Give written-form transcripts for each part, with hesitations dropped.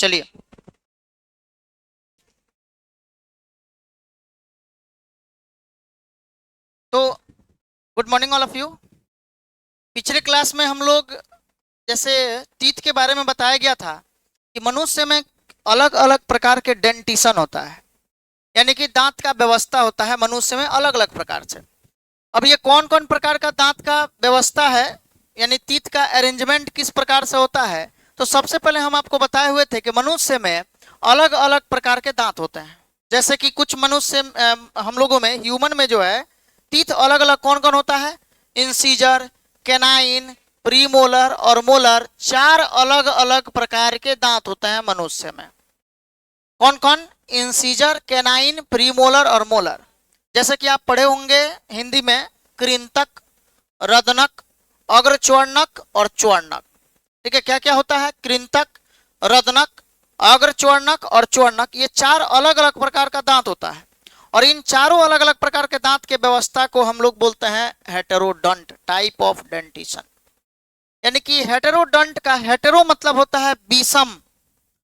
चलिए, तो good morning all of you. पिछले क्लास में हम लोग जैसे टीथ के बारे में बताया गया था कि मनुष्य में अलग अलग प्रकार के डेंटिशन होता है, यानी कि दांत का व्यवस्था होता है मनुष्य में अलग अलग प्रकार से। अब ये कौन कौन प्रकार का दांत का व्यवस्था है, यानी टीथ का अरेंजमेंट किस प्रकार से होता है, तो सबसे पहले हम आपको बताए हुए थे कि मनुष्य में अलग अलग प्रकार के दांत होते हैं। जैसे कि कुछ मनुष्य हम लोगों में ह्यूमन में जो है टीथ अलग अलग कौन कौन होता है, इंसीजर, कैनाइन, प्रीमोलर और मोलर, चार अलग अलग प्रकार के दांत होते हैं मनुष्य में। कौन कौन? इंसीजर, कैनाइन, प्रीमोलर और मोलर। जैसे कि आप पढ़े होंगे हिंदी में कृंतक, रदनक, अग्रच्वर्णक और च्वर्णक। ठीक है, क्या क्या होता है? कृंतक, रदनक, अग्रच्वर्णक और च्वर्णक, ये चार अलग अलग प्रकार का दांत होता है। और इन चारों अलग अलग प्रकार के दांत के व्यवस्था को हम लोग बोलते हैं हेटेरोडंट, टाइप ऑफ डेंटिशन। यानी कि हेटेरोडंट का हेटेरो मतलब होता है विषम,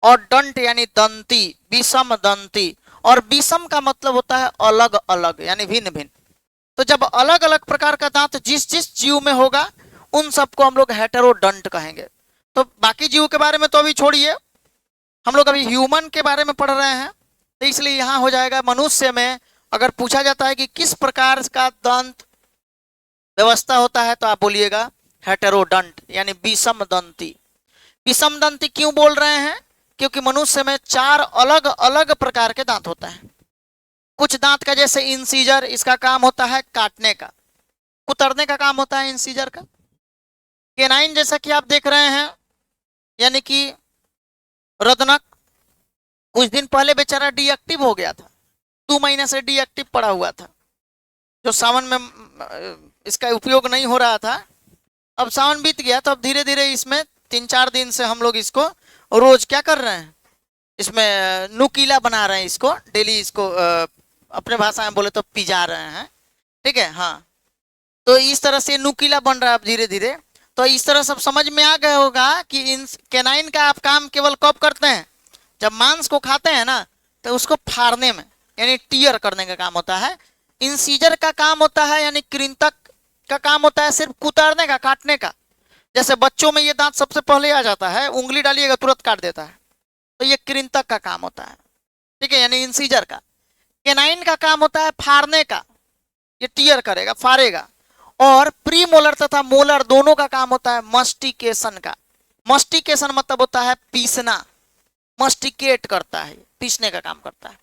और डंट यानी दंती, विषम दंती, और विषम का मतलब होता है अलग अलग यानी भिन्न भिन्न। तो जब अलग अलग प्रकार का दांत जिस जिस जीव में होगा उन सबको हम लोग हेटेरोडंट कहेंगे। तो बाकी जीव के बारे में तो अभी छोड़िए, हम लोग अभी ह्यूमन के बारे में पढ़ रहे हैं, तो इसलिए यहाँ हो जाएगा मनुष्य में अगर पूछा जाता है कि किस प्रकार का दंत व्यवस्था होता है तो आप बोलिएगा हेटेरोडंट यानी विषम दंती। विषम दंती क्यों बोल रहे हैं? क्योंकि मनुष्य में चार अलग अलग प्रकार के दांत होते हैं। कुछ दांत का जैसे इंसीजर, इसका काम होता है काटने का, कुतरने का काम होता है इंसीजर का। केनाइन जैसा कि आप देख रहे हैं, यानी कि रदनक कुछ दिन पहले बेचारा डीएक्टिव हो गया था, 2 महीने से डीएक्टिव पड़ा हुआ था, जो सावन में इसका उपयोग नहीं हो रहा था। अब सावन बीत गया तो अब धीरे धीरे इसमें 3-4 दिन से हम लोग इसको रोज क्या कर रहे हैं, इसमें नुकीला बना रहे हैं, इसको डेली इसको अपने भाषा में बोले तो पिजा रहे हैं। ठीक है, हाँ, तो इस तरह से नुकीला बन रहा है अब धीरे धीरे। तो इस तरह सब समझ में आ गया होगा कि इन कैनाइन का आप काम केवल कब करते हैं? जब मांस को खाते हैं ना, तो उसको फाड़ने में यानी टीयर करने का काम होता है। इंसीजर का काम होता है यानी कृंतक का काम होता है सिर्फ कुतरने का, काटने का। जैसे बच्चों में ये दांत सबसे पहले आ जाता है, उंगली डालिएगा तुरंत काट देता है, तो ये कृंतक का काम होता है। ठीक है, यानी इंसीजर का। कैनाइन का काम होता है फाड़ने का, ये टीयर करेगा, फाड़ेगा। और प्री मोलर तथा मोलर दोनों का काम होता है मस्टिकेशन का। मस्टिकेशन मतलब होता है पीसना, मस्टिकेट करता है, पीसने का काम करता है।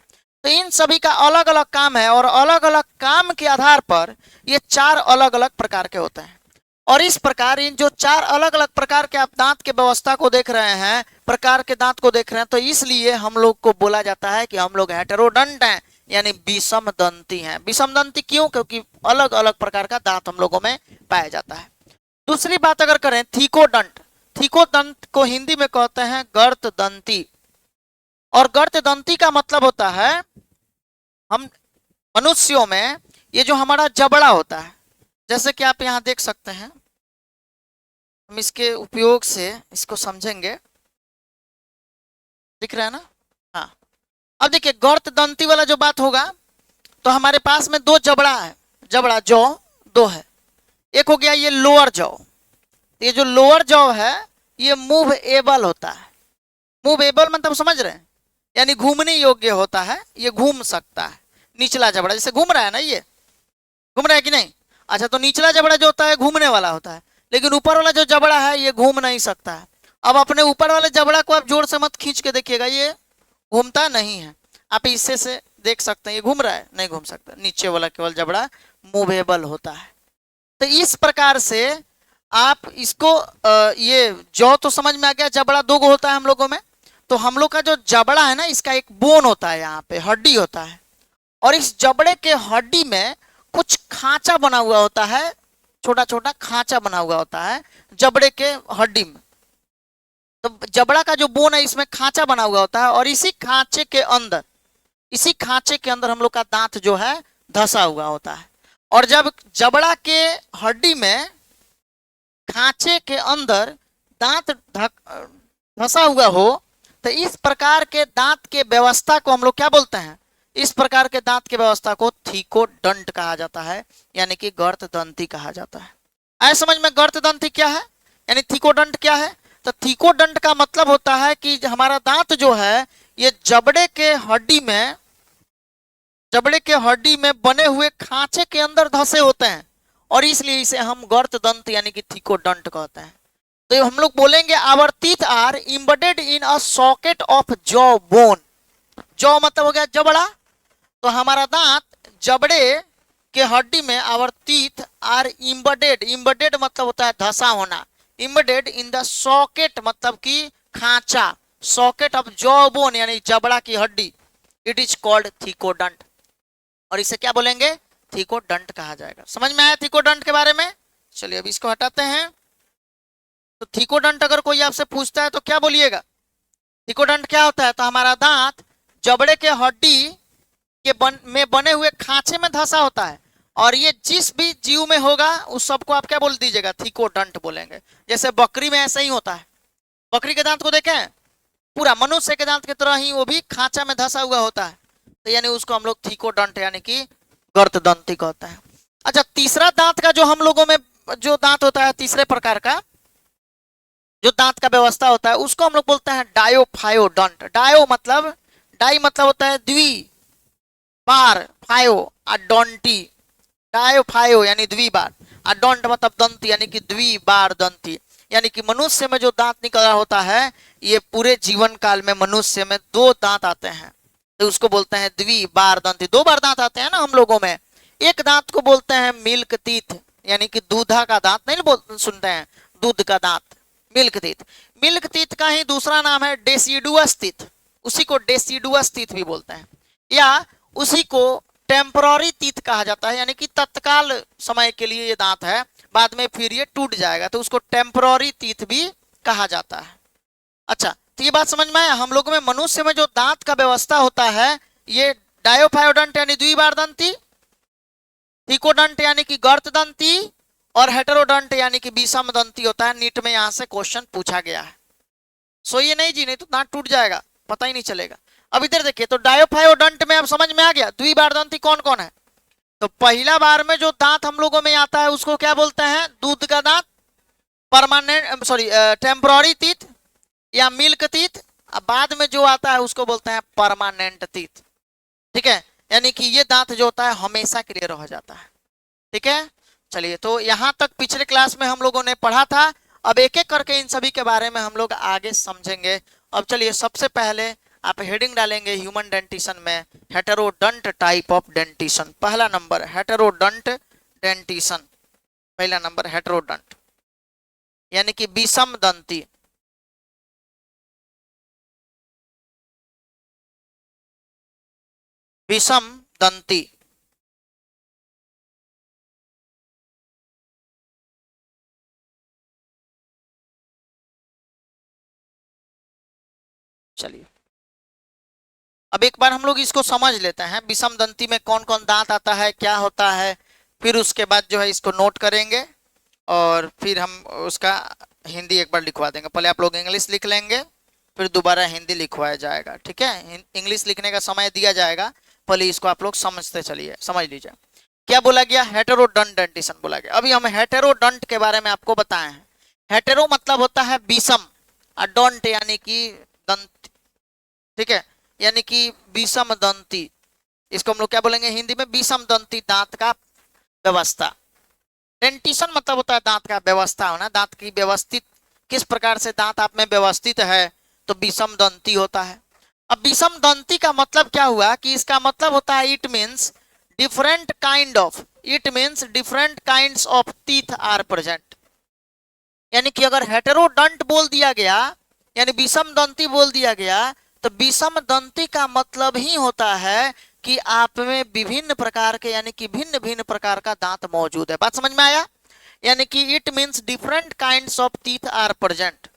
तो इन सभी का अलग अलग काम है, और अलग अलग काम के आधार पर ये चार अलग अलग प्रकार के होते हैं। और इस प्रकार इन जो चार अलग अलग प्रकार के आप दांत के व्यवस्था को देख रहे हैं, प्रकार के दांत को देख रहे हैं, तो इसलिए हम लोग को बोला जाता है कि हम लोग हेटेरोडंट हैं यानी विषम दंती हैं। विषम दंती क्यों? क्योंकि अलग अलग प्रकार का दांत हम लोगों में पाया जाता है। दूसरी बात अगर करें थीकोडंट, थीकोदंत को हिंदी में कहते हैं गर्त दंती। और गर्त दंती का मतलब होता है हम मनुष्यों में ये जो हमारा जबड़ा होता है, जैसे कि आप यहाँ देख सकते हैं, हम इसके उपयोग से इसको समझेंगे। दिख रहा है ना? हाँ, अब देखिए गर्त दंती वाला जो बात होगा, तो हमारे पास में दो जबड़ा है, जबड़ा जौ दो है। एक हो गया ये लोअर जौ, ये जो लोअर जौ है ये मूव एबल होता है। मूव एबल मतलब समझ रहे हैं, यानी घूमने योग्य होता है, ये घूम सकता है। निचला जबड़ा जैसे घूम रहा है ना, ये घूम रहा है कि नहीं? अच्छा, तो निचला जबड़ा जो होता है घूमने वाला होता है, लेकिन ऊपर वाला जो जबड़ा है ये घूम नहीं सकता है। अब अपने ऊपर वाले जबड़ा को आप जोर से मत खींच के देखिएगा, ये घूमता नहीं है। आप इससे से देख सकते हैं ये घूम रहा है, नहीं घूम सकता। नीचे वाला केवल जबड़ा मूवेबल होता है। तो इस प्रकार से आप इसको ये जौ तो समझ में आ गया, जबड़ा दो गो होता है हम लोगों में। तो हम लोग का जो जबड़ा है ना, इसका एक बोन होता है, यहाँ पे हड्डी होता है, और इस जबड़े के हड्डी में कुछ खांचा बना हुआ होता है, छोटा छोटा खांचा बना हुआ होता है जबड़े के हड्डी में। तो जबड़ा का जो बोन है इसमें खांचा बना हुआ होता है, और इसी खांचे के अंदर, इसी खांचे के अंदर हम लोग का दांत जो है धंसा हुआ होता है। और जब जबड़ा के हड्डी में खांचे के अंदर दांत धंसा हुआ हो, तो इस प्रकार के दांत के व्यवस्था को हम लोग क्या बोलते हैं? इस प्रकार के दांत की व्यवस्था को थिकोडंट कहा जाता है, यानी कि गर्तदंती कहा जाता है। आए समझ में गर्तदंती क्या है, यानी थिकोडंट क्या है? तो थिकोडंट का मतलब होता है कि हमारा दांत जो है ये जबड़े के हड्डी में बने हुए खांचे के अंदर धसे होते हैं, और इसलिए इसे हम गर्तदंत यानी कि थिकोडंट कहते हैं। तो हम लोग बोलेंगे our teeth are embedded in a socket of jaw bone. Jaw मतलब हो गया जबड़ा, तो हमारा दांत जबड़े के हड्डी में our teeth are embedded, embedded मतलब होता है धसा होना, एम्बेडेड इन द सॉकेट मतलब कि खांचा, सॉकेट ऑफ जॉ बोन यानी जबड़ा की हड्डी, इट इज कॉल्ड थिकोडंट, और इसे क्या बोलेंगे? थिकोडंट कहा जाएगा। समझ में आया थिकोडंट के बारे में? चलिए अब इसको हटाते हैं। तो थिकोडंट अगर कोई आपसे पूछता है तो क्या बोलिएगा? थिकोडंट क्या होता है? तो हमारा दांत जबड़े के हड्डी में बने हुए खांचे में धंसा होता है, और ये जिस भी जीव में होगा उस सबको आप क्या बोल दीजिएगा? थिकोडंट बोलेंगे। जैसे बकरी में ऐसा ही होता है, बकरी के दांत को देखें, पूरा मनुष्य के दांत की तरह ही वो भी खांचा में धंसा हुआ होता है, तो यानी उसको हम लोग थिकोडंट यानी कि गर्तदंती कहते हैं। अच्छा, तीसरा दांत का जो हम लोगों में जो दांत होता है, तीसरे प्रकार का जो दांत का व्यवस्था होता है, उसको हम लोग बोलते हैं डायोफायोडंट। डाई मतलब होता है द्वि बार, फायो और डंटी, डायोफायो यानी द्विबार, और डंट मतलब दंती यानी कि द्विबार दंती, यानी कि मनुष्य में जो दांत निकल रहा होता है, ये पूरे जीवन काल में मनुष्य में 2 दांत आते हैं, तो उसको बोलते हैं द्विबार दंती। 2 बार दांत आते हैं ना हम लोगों में। एक दांत को बोलते हैं मिल्क टीथ, यानी कि दूधा का दांत, नहीं सुनते हैं, दूध का दांत, मिल्क टीथ। मिल्क टीथ का ही दूसरा नाम है डेसिडुअस टीथ, उसी को डेसिडुअस टीथ भी बोलते हैं, या उसी को टेम्पररी टीथ कहा जाता है, यानी कि तत्काल समय के लिए ये दांत है, बाद में फिर ये टूट जाएगा, तो उसको टेम्पररी टीथ भी कहा जाता है। अच्छा, तो ये बात समझ में आया? हम लोगों में मनुष्य में जो दांत का व्यवस्था होता है, ये डायोफायोडंट यानी द्विबार दंती, थिकोडंट यानी कि गर्तदंती, और हेटेरोडंट यानी कि विषम दंती होता है। नीट में यहां से क्वेश्चन पूछा गया है। सोइए नहीं जी, नहीं तो दांत टूट जाएगा, पता ही नहीं चलेगा। अब इधर देखिए, तो डायोफायोडंट में अब समझ में आ गया द्विबार दंती कौन कौन है। तो पहला बार में जो दांत हम लोगों में आता है उसको क्या बोलते हैं? दूध का दांत, परमानेंट टेम्पररी टीथ या मिल्क टीथ। बाद में जो आता है उसको बोलते हैं परमानेंट टीथ। ठीक है, यानी कि ये दांत जो होता है हमेशा के लिए रह जाता है। ठीक है, चलिए, तो यहां तक पिछले क्लास में हम लोगों ने पढ़ा था। अब एक एक करके इन सभी के बारे में हम लोग आगे समझेंगे। अब चलिए, सबसे पहले आप हेडिंग डालेंगे ह्यूमन डेंटिशन में, हेटेरोडंट टाइप ऑफ डेंटिशन। पहला नंबर हेटेरोडंट डेंटिशन, पहला नंबर हेटेरोडंट यानी कि विषम दंती। विषम दंती, चलिए अब एक बार हम लोग इसको समझ लेते हैं, विषम दंती में कौन कौन दांत आता है, क्या होता है, फिर उसके बाद जो है इसको नोट करेंगे, और फिर हम उसका हिंदी एक बार लिखवा देंगे। पहले आप लोग इंग्लिश लिख लेंगे, फिर दोबारा हिंदी लिखवाया जाएगा। ठीक है, इंग्लिश लिखने का समय दिया जाएगा, पहले इसको आप लोग समझते चलिए, समझ लीजिए क्या बोला गया। हेटेरोडंट डेंटिशन बोला गया। अभी हम हेटेरोडंट के बारे में आपको बताए हैं। हेटेरो मतलब होता है विषम, और डंट यानी कि दंत। ठीक है, यानी कि विषम दंती, इसको हम लोग क्या बोलेंगे हिंदी में? विषम दंती दांत का व्यवस्था। डेंटिशन मतलब होता है दांत का व्यवस्था होना, दांत की व्यवस्थित, किस प्रकार से दांत आप में व्यवस्थित है, तो विषम दंती होता है। अब विषम दंती का मतलब क्या हुआ कि इसका मतलब होता है it means different kinds of teeth are present. यानी कि अगर हेटेरोडंट बोल दिया गया यानी विषम दंती बोल दिया गया, तो विषम दंती का मतलब ही होता है कि आप में विभिन्न प्रकार के यानी कि भिन्न भिन्न प्रकार का दांत मौजूद है। बात समझ में आया? यानी कि it means different kinds of teeth are present.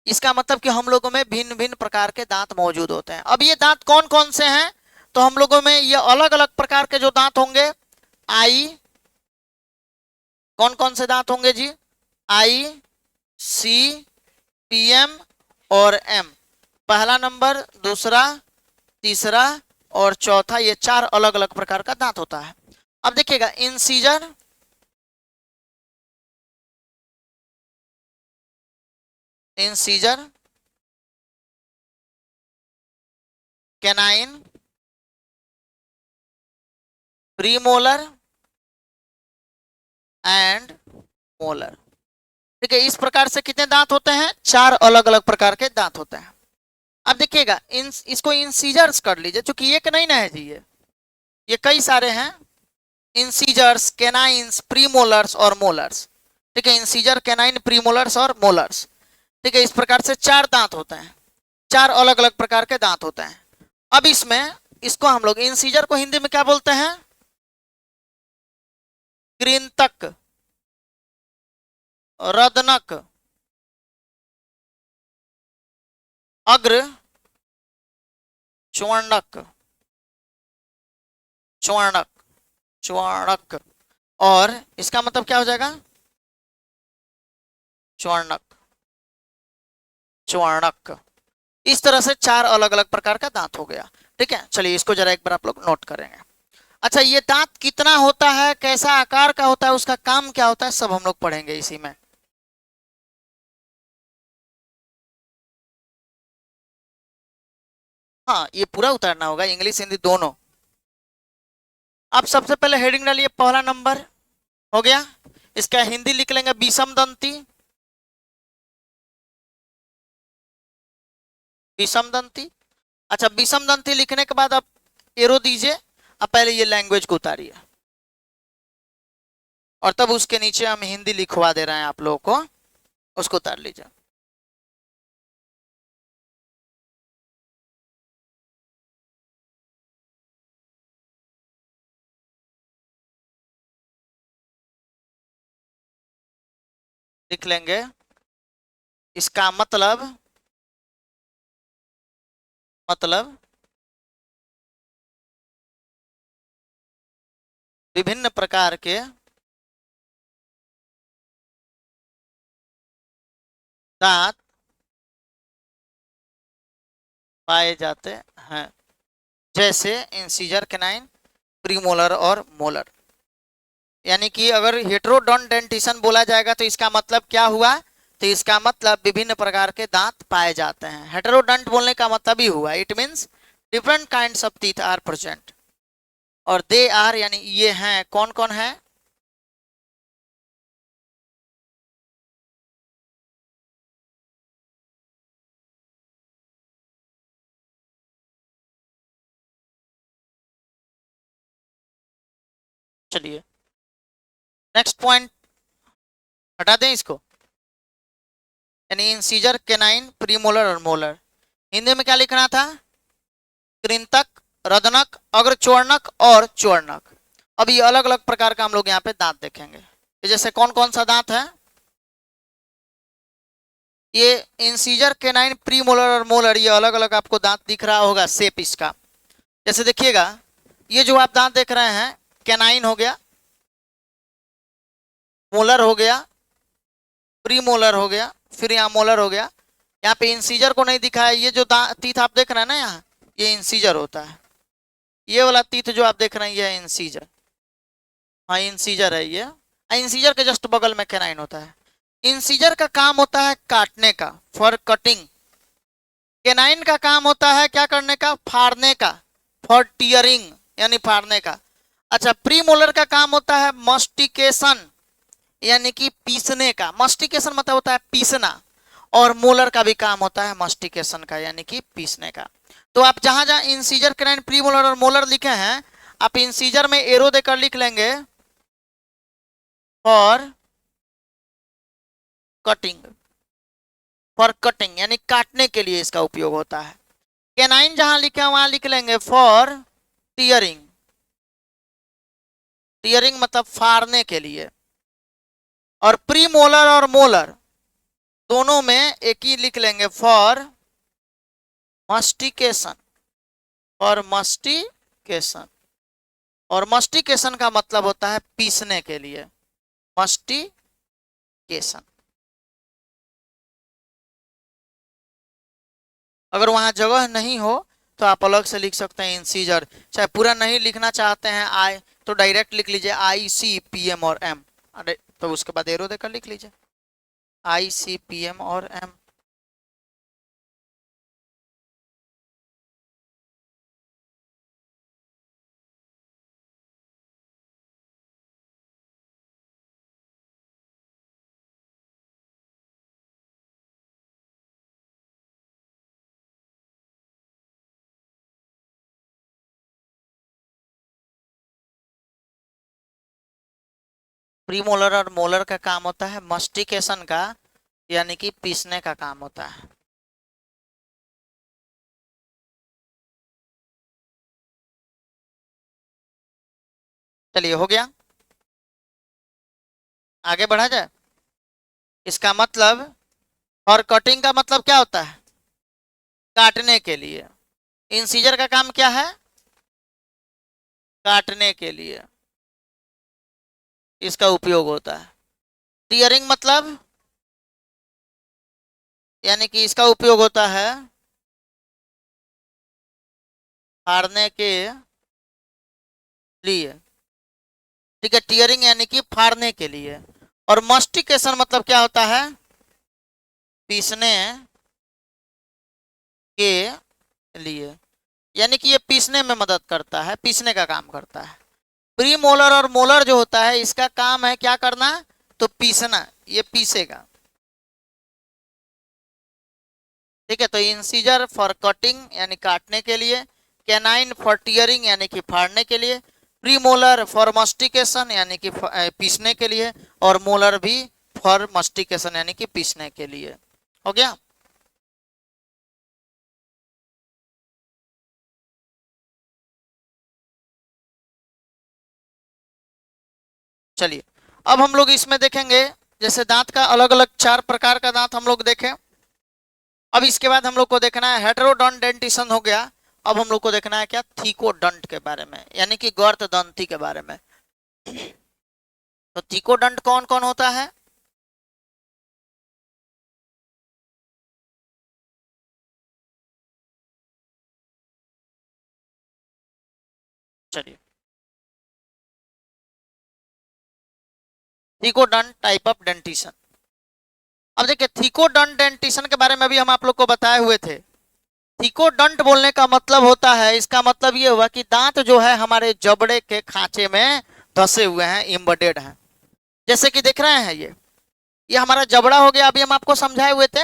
इसका मतलब कि हम लोगों में भिन्न भिन्न प्रकार के दांत मौजूद होते हैं। अब ये दांत कौन कौन से हैं? तो हम लोगों में ये अलग अलग प्रकार के जो दांत होंगे, आई, कौन कौन से दांत होंगे जी? आई, सी, पीएम और एम। पहला नंबर, दूसरा, तीसरा और चौथा, ये 4 अलग अलग प्रकार का दांत होता है। अब देखिएगा, incisor, incisor, canine, premolar and molar. ठीक है, इस प्रकार से कितने दांत होते हैं? 4 अलग अलग प्रकार के दांत होते हैं। अब देखिएगा, इसको इंसीजर्स कर लीजिए, क्योंकि एक नहीं ना है जी, ये कई सारे हैं। इंसीजर्स, कैनाइंस, प्रीमोलर्स और मोलर्स। ठीक है, इंसीजर, कैनाइन, प्रीमोलर्स और मोलर्स। ठीक है, इस प्रकार से 4 दांत होते हैं, 4 अलग अलग प्रकार के दांत होते हैं। अब इसमें, इसको हम लोग इंसीजर को हिंदी में क्या बोलते हैं? कृंतक, रदनक, अग्र, च्वर्णक, च्वर्णक, च्वर्णक। और इसका मतलब क्या हो जाएगा? च्वर्णक, च्वर्णक। इस तरह से 4 अलग अलग प्रकार का दांत हो गया। ठीक है, चलिए इसको जरा एक बार आप लोग नोट करेंगे। अच्छा, ये दांत कितना होता है, कैसा आकार का होता है, उसका काम क्या होता है, सब हम लोग पढ़ेंगे इसी में। हाँ, ये पूरा उतारना होगा, इंग्लिश हिंदी दोनों। आप सबसे पहले हेडिंग डालिए, पहला नंबर हो गया। इसका हिंदी लिख लेंगे विषम दंती, विषम दंती। अच्छा, विषम दंती लिखने के बाद आप एरो दीजिए। अब पहले ये लैंग्वेज को उतारिए, और तब उसके नीचे हम हिंदी लिखवा दे रहे हैं आप लोगों को, उसको उतार लीजिए। लिख लेंगे, इसका मतलब विभिन्न प्रकार के दांत पाए जाते हैं, जैसे इंसीजर, कैनाइन, प्रीमोलर और मोलर। यानी कि अगर हेटेरोडोंट डेंटिशन बोला जाएगा तो इसका मतलब क्या हुआ? तो इसका मतलब विभिन्न प्रकार के दांत पाए जाते हैं। हेटेरोडोंट बोलने का मतलब ही हुआ, it means different kinds of teeth are present. और दे आर यानी ये हैं, कौन कौन है? चलिए नेक्स्ट पॉइंट हटा दें इसको। यानी इंसीजर, कैनाइन, प्रीमोलर और मोलर। हिंदी में क्या लिखना था? कृंतक, रदनक, अग्रच्वर्णक और च्वर्णक। अब ये अलग अलग प्रकार का हम लोग यहाँ पे दांत देखेंगे। जैसे कौन कौन सा दांत है? ये इंसीजर, कैनाइन, प्रीमोलर और मोलर, ये अलग अलग आपको दांत दिख रहा होगा शेप इसका। जैसे देखिएगा, ये जो आप दांत देख रहे हैं, कैनाइन हो गया, मोलर हो गया, प्रीमोलर हो गया, फिर यहाँ मोलर हो गया। यहाँ पे इंसीजर को नहीं दिखा है। ये जो टीथ आप देख रहे हैं ना यहाँ, ये इंसीजर होता है। ये वाला टीथ जो आप देख रहे हैं, ये इंसीजर। हाँ, इंसीजर है ये। इंसीजर के जस्ट बगल में कैनाइन होता है। इंसीजर का काम होता है काटने का, फॉर कटिंग। कैनाइन का काम होता है क्या करने का? फाड़ने का, फॉर टीयरिंग यानी फाड़ने का। अच्छा, प्रीमोलर का काम होता है मस्टिकेशन यानी कि पीसने का। मस्टिकेशन मतलब होता है पीसना। और मोलर का भी काम होता है मस्टिकेशन का यानी कि पीसने का। तो आप जहां जहां इंसीजर, कैनाइन, प्रीमोलर और मोलर लिखे हैं, आप इंसीजर में एरो देकर लिख लेंगे फॉर कटिंग, फॉर कटिंग यानी काटने के लिए इसका उपयोग होता है। कैनाइन जहां लिखे वहां लिख लेंगे फॉर टीयरिंग, टीयरिंग मतलब फाड़ने के लिए। और प्रीमोलर और मोलर दोनों में एक ही लिख लेंगे फॉर मस्टिकेशन, फॉर मस्टिकेशन। और मस्टिकेशन का मतलब होता है पीसने के लिए, मस्टिकेशन। अगर वहां जगह नहीं हो तो आप अलग से लिख सकते हैं इंसीजर। चाहे पूरा नहीं लिखना चाहते हैं आई, तो डायरेक्ट लिख लीजिए ICPM और M। अरे तो उसके बाद एरो देकर लिख लीजिए ICPM और M। प्रीमोलर और मोलर का काम होता है मस्टिकेशन का, यानी कि पीसने का काम होता है। चलिए हो गया, आगे बढ़ा जाए। इसका मतलब, और कटिंग का मतलब क्या होता है? काटने के लिए। इंसीजर का काम क्या है? काटने के लिए इसका उपयोग होता है। टीयरिंग मतलब, यानी कि इसका उपयोग होता है फाड़ने के लिए। ठीक है, टीयरिंग यानी कि फाड़ने के लिए। और मस्टिकेशन मतलब क्या होता है? पीसने के लिए, यानी कि ये पीसने में मदद करता है, पीसने का काम करता है। प्री मोलर और मोलर जो होता है इसका काम है क्या करना? तो पीसना, ये पीसेगा। ठीक है, तो इंसीजर फॉर कटिंग यानी काटने के लिए, कैनाइन फॉर टीयरिंग यानी कि फाड़ने के लिए, प्री मोलर फॉर मस्टिकेशन यानी कि पीसने के लिए, और मोलर भी फॉर मस्टिकेशन यानी कि पीसने के लिए। हो गया। चलिए अब हम लोग इसमें देखेंगे, जैसे दांत का अलग अलग 4 प्रकार का दांत हम लोग देखें। अब इसके बाद हम लोग को देखना है हेटेरोडोंट डेंटिशन हो गया। अब हम लोग को देखना है क्या? थीकोडंट के बारे में, यानी कि गर्त दंती के बारे में। तो थीकोडंट कौन कौन होता है? चलिए, थीकोडंट टाइप ऑफ डेंटिशन। अब देखिए थीकोडंट डेंटिशन के बारे में भी हम आप लोग को बताए हुए थे। थीकोडंट बोलने का मतलब होता है, इसका मतलब ये हुआ कि दांत जो है हमारे जबड़े के खांचे में धसे हुए हैं, इम्बेडेड हैं। जैसे कि देख रहे हैं ये हमारा जबड़ा हो गया, अभी हम आपको समझाए हुए थे।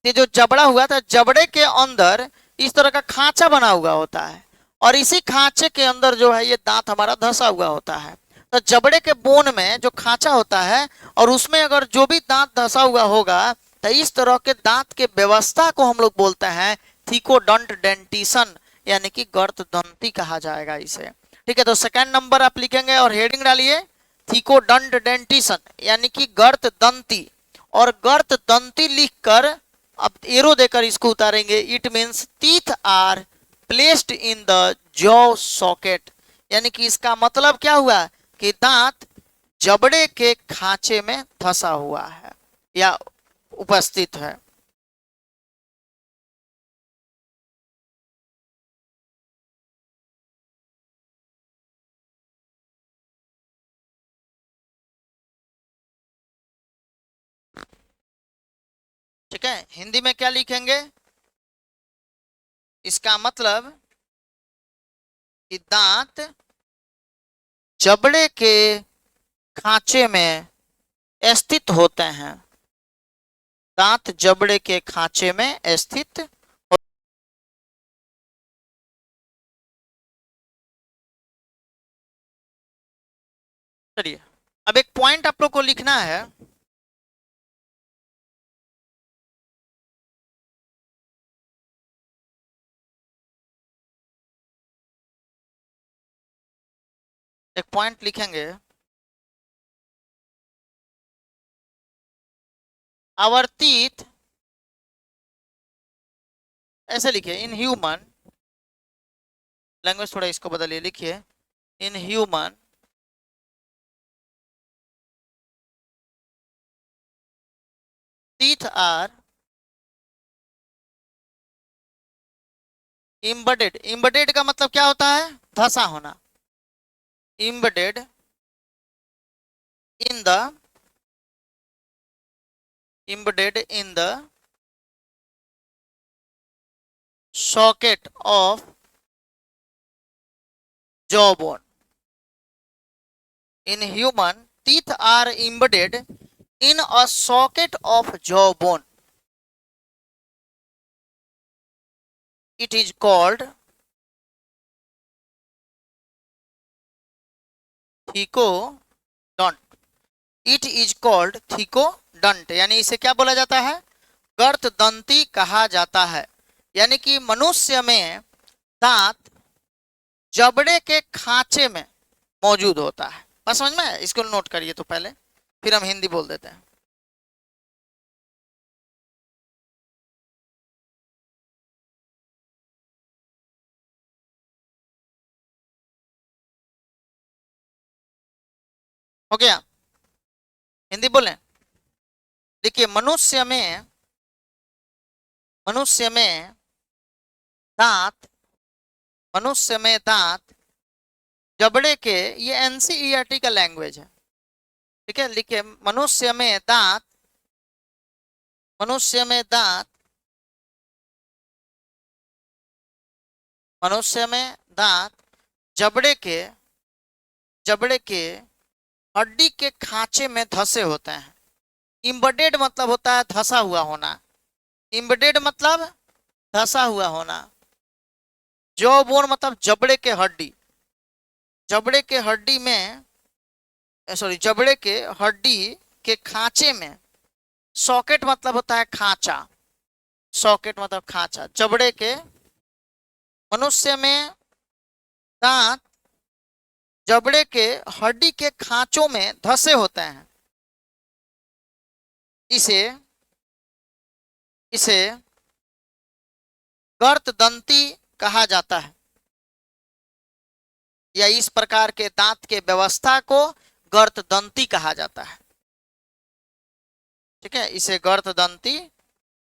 ये जो जबड़ा हुआ था, जबड़े के अंदर इस तरह का खांचा बना हुआ होता है, और इसी खांचे के अंदर जो है ये दांत हमारा धंसा हुआ होता है। तो जबड़े के बोन में जो खांचा होता है, और उसमें अगर जो भी दांत धंसा हुआ होगा, तो इस तरह के दांत के व्यवस्था को हम लोग बोलते हैं थीकोडंट डेंटिशन, यानी कि गर्त दंती कहा जाएगा इसे। ठीक है, तो सेकंड नंबर आप लिखेंगे और हेडिंग डालिए थीकोडंट डेंटिशन यानी कि गर्त दंती। और गर्त दंती लिखकर अब एरो देकर इसको उतारेंगे। It means teeth are placed in the jaw socket, यानी कि इसका मतलब क्या हुआ कि दांत जबड़े के खांचे में फंसा हुआ है या उपस्थित है। ठीक है, हिंदी में क्या लिखेंगे? इसका मतलब कि दांत जबड़े के खांचे में स्थित होते हैं। दांत जबड़े के खांचे में स्थित। चलिए अब एक पॉइंट आप लोग को लिखना है। एक पॉइंट लिखेंगे, आवर्तित, ऐसे लिखिए इन ह्यूमन लैंग्वेज, थोड़ा इसको बदलिए, लिखिए in human teeth are embedded, embedded का मतलब क्या होता है? धंसा होना। Embedded in the, embedded in the socket of jawbone. In human, teeth are embedded in a socket of jawbone. It is called thecodont. It is called thecodont, यानी इसे क्या बोला जाता है? गर्तदंती कहा जाता है। यानी कि मनुष्य में दांत जबड़े के खांचे में मौजूद होता है। बस समझ में? इसको नोट करिए तो पहले, फिर हम हिंदी बोल देते हैं। हो गया? हिंदी बोलें। देखिए, मनुष्य में दांत, मनुष्य में दांत जबड़े के, ये एनसीईआरटी का लैंग्वेज है, ठीक है। लिखिए, मनुष्य में दांत मनुष्य में दांत जबड़े के हड्डी के खांचे में धसे होते हैं। इम्बेडेड मतलब होता है धसा हुआ होना। इम्बेडेड मतलब धसा हुआ होना। जॉ बोन मतलब जबड़े के हड्डी, जबड़े के हड्डी में, सॉरी, जबड़े के हड्डी के खांचे में। सॉकेट मतलब होता है खांचा, सॉकेट मतलब खांचा। जबड़े के, मनुष्य में दांत जबड़े के हड्डी के खांचों में धसे होते हैं। इसे इसे गर्तदंती कहा जाता है, या इस प्रकार के दांत के व्यवस्था को गर्तदंती कहा जाता है, ठीक है। इसे गर्तदंती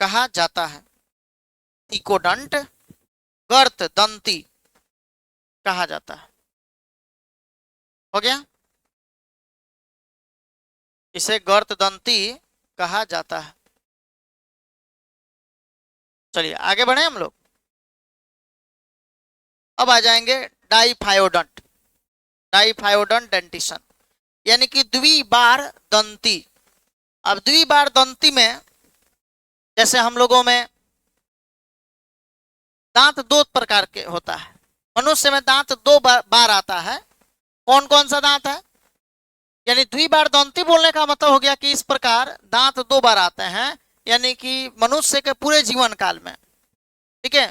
कहा जाता है। थीकोडंट गर्तदंती कहा जाता है। हो गया? इसे गर्तदंती कहा जाता है। चलिए आगे बढ़े हम लोग। अब आ जाएंगे डाइफायोडंट। डाइफायोडंट डेंटिशन यानी कि द्विबार दंती। अब द्विबार दंती में, जैसे हम लोगों में दांत दो प्रकार के होता है। मनुष्य में दांत दो बार आता है। कौन कौन सा दांत है? यानी द्विबार दंती बोलने का मतलब हो गया कि इस प्रकार दांत दो बार आते हैं, यानी कि मनुष्य के पूरे जीवन काल में, ठीक है।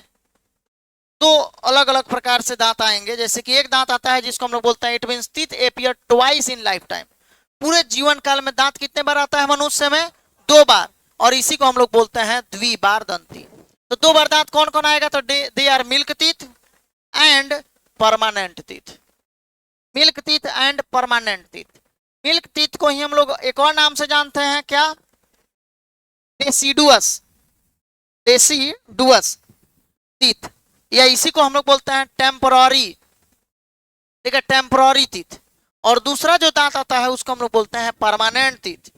दो अलग अलग प्रकार से दांत आएंगे। जैसे कि एक दांत आता है जिसको हम लोग बोलते हैं, it means teeth appear twice in life time. पूरे जीवन काल में दांत कितने बार आता है मनुष्य में? दो बार। और इसी को हम लोग बोलते हैं द्विबार दंती। तो दो बार दांत कौन कौन आएगा? तो they are milk teeth and permanent teeth. Milk teeth and permanent teeth. Milk teeth को ही हम लोग एक और नाम से जानते हैं, क्या? डेसिडुअस, डेसिडुअस टीथ, या इसी को हम लोग बोलते हैं टेम्पोररी, ठीक है, टेम्पोररी टीथ। और दूसरा जो दांत आता है उसको हम लोग बोलते हैं परमानेंट टीथ।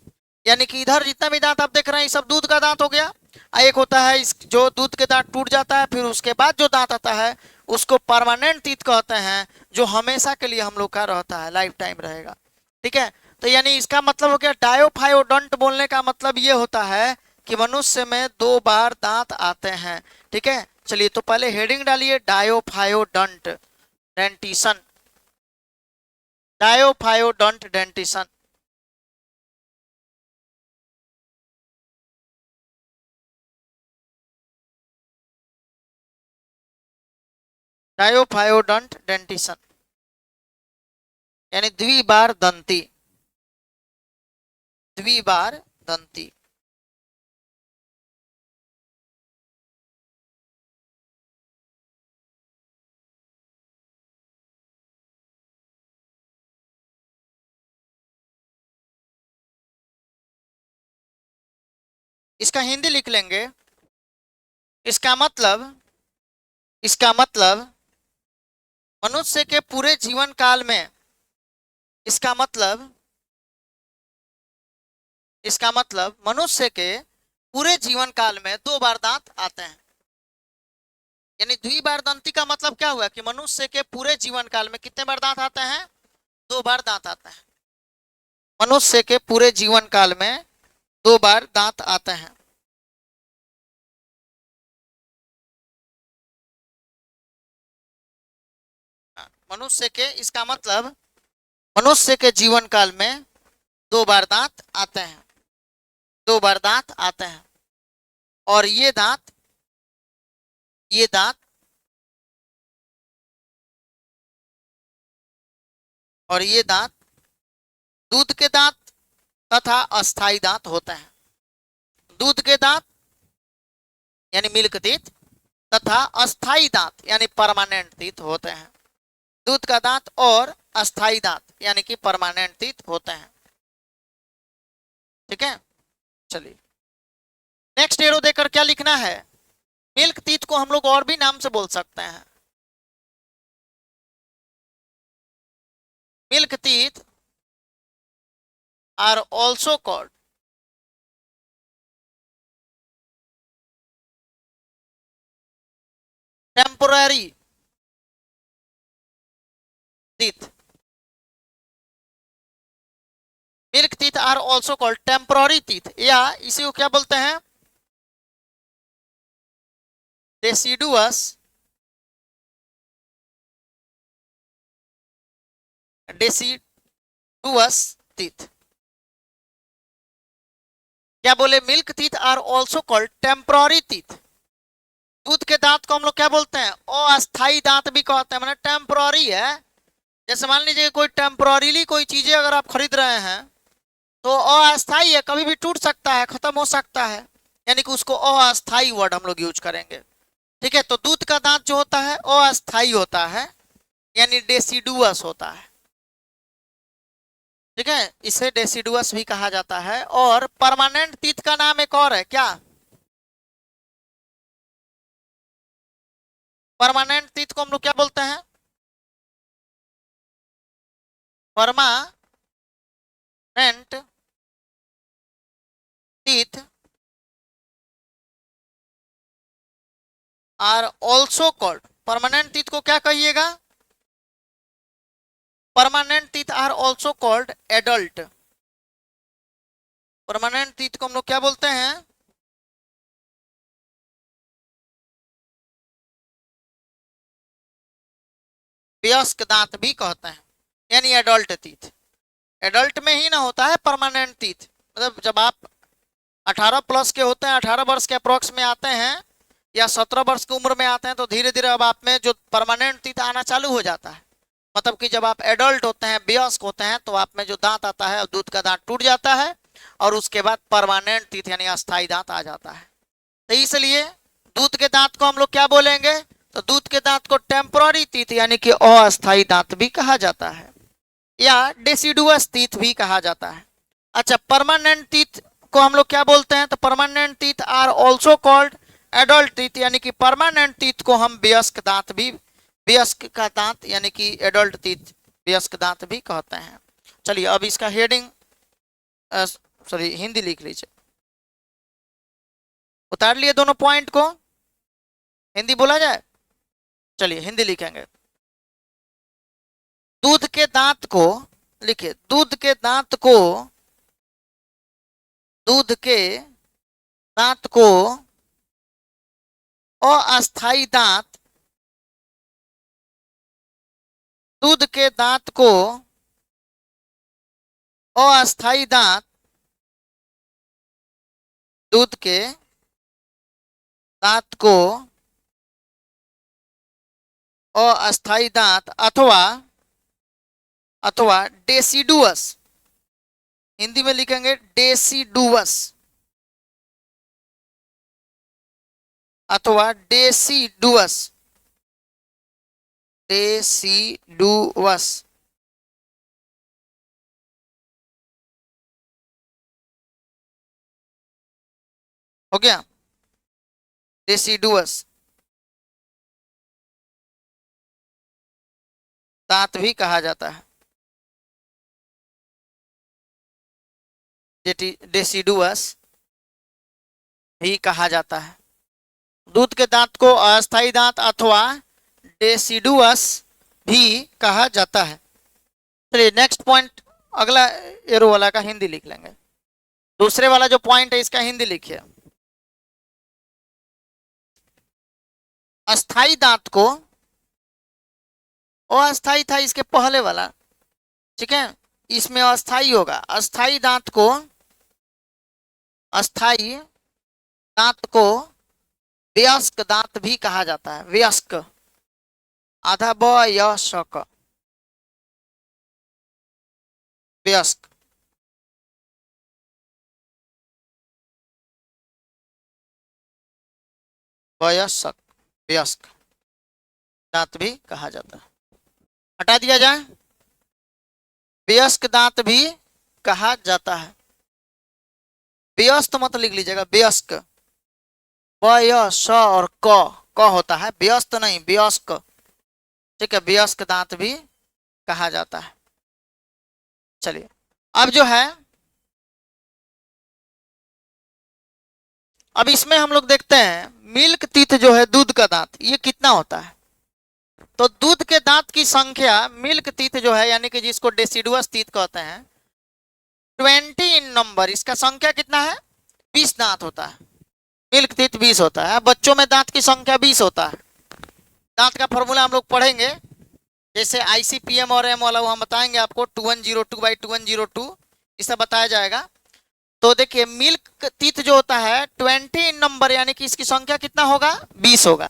यानी कि इधर जितना भी दांत आप देख रहे हैं, सब दूध का दांत हो गया। एक होता है इस जो दूध के दांत टूट जाता है, फिर उसके बाद जो दांत आता है उसको परमानेंट टीथ कहते हैं, जो हमेशा के लिए हम लोग का रहता है, लाइफ टाइम रहेगा, ठीक है। तो यानी इसका मतलब हो गया, डायोफायोडंट बोलने का मतलब ये होता है कि मनुष्य में दो बार दांत आते हैं, ठीक है। चलिए तो पहले हेडिंग डालिए, डायोफायोडंट डेंटिशन, डायोफायोडंट डेंटिशन। डायोफायोडंट डेंटिशन यानी द्विबार दंती, द्विबार दंती। इसका हिंदी लिख लेंगे। इसका मतलब इसका मतलब मनुष्य के पूरे जीवन काल में, इसका मतलब मनुष्य के पूरे जीवन काल में 2 बार दांत आते हैं। यानी द्विबारदंती का मतलब क्या हुआ कि मनुष्य के पूरे जीवन काल में कितने बार दांत आते हैं? 2 बार दांत आते हैं। मनुष्य के पूरे जीवन काल में 2 बार दांत आते हैं। मनुष्य के, इसका मतलब मनुष्य के जीवन काल में 2 बार दांत आते हैं। 2 बार दांत आते हैं। और ये दांत और ये दांत दूध के दांत तथा अस्थाई दांत होते हैं। दूध के दांत यानी मिल्क टीथ तथा अस्थाई दांत यानी परमानेंट टीथ होते हैं। दूध का दांत और अस्थाई दांत यानी कि परमानेंट टीथ होते हैं। ठीक है, चलिए नेक्स्ट एरो देकर क्या लिखना है? मिल्क टीथ को हम लोग और भी नाम से बोल सकते हैं। Milk teeth are also called temporary teeth. Milk teeth are also called temporary teeth, या इसी को क्या बोलते हैं? Deciduous teeth. क्या बोले? Milk teeth are also called temporary teeth. दूध के दांत को हम लोग क्या बोलते हैं? अस्थाई दांत भी कहते हैं, मतलब टेम्पोररी है। जैसे मान लीजिए कोई टेम्पोररीली कोई चीजें अगर आप खरीद रहे हैं तो अस्थाई है, कभी भी टूट सकता है, खत्म हो सकता है, यानी कि उसको अस्थाई वर्ड हम लोग यूज करेंगे। ठीक है, तो दूध का दांत जो होता है अस्थाई होता है, यानी डेसिडुअस होता है। ठीक है, इसे डेसिडुअस भी कहा जाता है। और परमानेंट टीथ का नाम एक और है, क्या? परमानेंट टीथ को हम लोग क्या बोलते हैं? Permanent teeth are also called, permanent teeth को क्या कहिएगा? Permanent teeth are also called adult. Permanent teeth को हम लोग क्या बोलते हैं? वयस्क दांत भी कहते हैं, यानी एडल्ट टीथ। एडल्ट में ही ना होता है परमानेंट टीथ, मतलब जब आप 18 प्लस के होते हैं, 18 वर्ष के अप्रोक्स में आते हैं या 17 वर्ष की उम्र में आते हैं, तो धीरे धीरे अब आप में जो परमानेंट टीथ आना चालू हो जाता है। मतलब कि जब आप एडल्ट होते हैं, वयस्क होते हैं, तो आप में जो दांत आता है, दूध का दांत टूट जाता है और उसके बाद परमानेंट टीथ यानी अस्थाई दांत आ जाता है। तो इसलिए दूध के दांत को हम लोग क्या बोलेंगे? तो दूध के दांत को टेम्पोररी टीथ यानी कि अस्थाई दांत भी कहा जाता है, या डेसिडुअस टीथ भी कहा जाता है। अच्छा, परमानेंट टीथ को हम लोग क्या बोलते हैं? तो permanent teeth are also called adult teeth, यानी कि परमानेंट टीथ को हम वयस्क दांत भी, वयस्क का दांत यानी कि एडल्ट टीथ, वयस्क दांत भी कहते हैं। चलिए अब इसका हेडिंग, सॉरी हिंदी लिख लीजिए। उतार लिए दोनों पॉइंट को? हिंदी बोला जाए? चलिए हिंदी लिखेंगे। दूध के दांत को, लिखिए, दूध के दांत को, दूध के दांत को अस्थाई दांत, दूध के दांत को अस्थाई दांत, दूध के दांत को अस्थाई दांत अथवा डेसिडुअस, हिंदी में लिखेंगे डेसिडुअस अथवा डेसिडुअस, डेसिडुअस। हो गया? डेसिडुअस दांत भी कहा जाता है। डेसिडुअस भी कहा जाता है। दूध के दांत को अस्थाई दांत अथवा डेसिडुअस भी कहा जाता है। चलिए नेक्स्ट पॉइंट, अगला एरो वाला का हिंदी लिख लेंगे। दूसरे वाला जो पॉइंट है इसका हिंदी लिखिए। अस्थाई दांत को, अस्थाई था इसके पहले वाला, ठीक है, इसमें अस्थाई होगा। अस्थाई दांत को, अस्थाई दांत को वयस्क दांत भी कहा जाता है। वयस्क, आधा ब य श क, वयस्क। वयस्क, वयस्क दांत भी कहा जाता है। हटा दिया जाए, वयस्क दांत भी कहा जाता है। व्यस्त मत लिख लीजिएगा, वयस्क, ब य स और क होता है, व्यस्त नहीं, वयस्क, ठीक है, वयस्क दांत भी कहा जाता है। चलिए अब जो है, अब इसमें हम लोग देखते हैं मिल्क टीथ जो है, दूध का दांत, ये कितना होता है। तो दूध के दांत की संख्या, मिल्क टीथ जो है यानी कि जिसको डेसिडुअस टीथ कहते हैं, 20 इन नंबर, इसका संख्या कितना है, 20 दांत होता है। मिल्क टीथ 20 होता है। बच्चों में दांत की संख्या 20 होता है। दांत का फॉर्मूला हम लोग पढ़ेंगे, जैसे ICPM और M वाला वो हम बताएंगे आपको, 2102/2102 इसे बताया जाएगा। तो देखिए मिल्क टीथ जो होता है 20 इन नंबर, यानी कि इसकी संख्या कितना होगा, 20 होगा।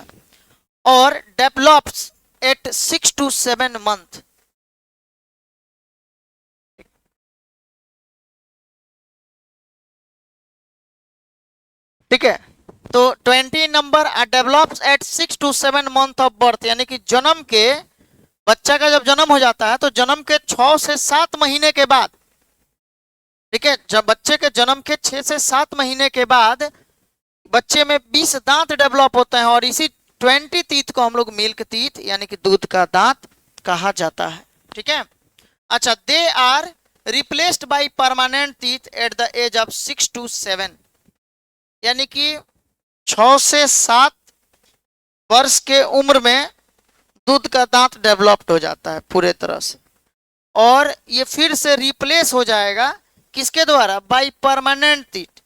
और डेवलप्स एट 6 to 7 मंथ, ठीक है। तो 20 number develops at 6 to 7 month of birth, यानी कि जन्म के, बच्चा का जब जन्म हो जाता है तो जन्म के 6 से 7 महीने के बाद, ठीक है, जब बच्चे के जन्म के 6 से 7 महीने के बाद बच्चे में 20 दांत डेवलप होते हैं, और इसी 20 टीथ को हम लोग मिल्क टीथ यानी कि दूध का दांत कहा जाता है, ठीक है। अच्छा, they are replaced by permanent teeth at the age of 6 to 7, यानी कि 6 से 7 वर्ष के उम्र में दूध का दांत डेवलप्ड हो जाता है पूरे तरह से, और ये फिर से रिप्लेस हो जाएगा किसके द्वारा, बाय परमानेंट टीथ,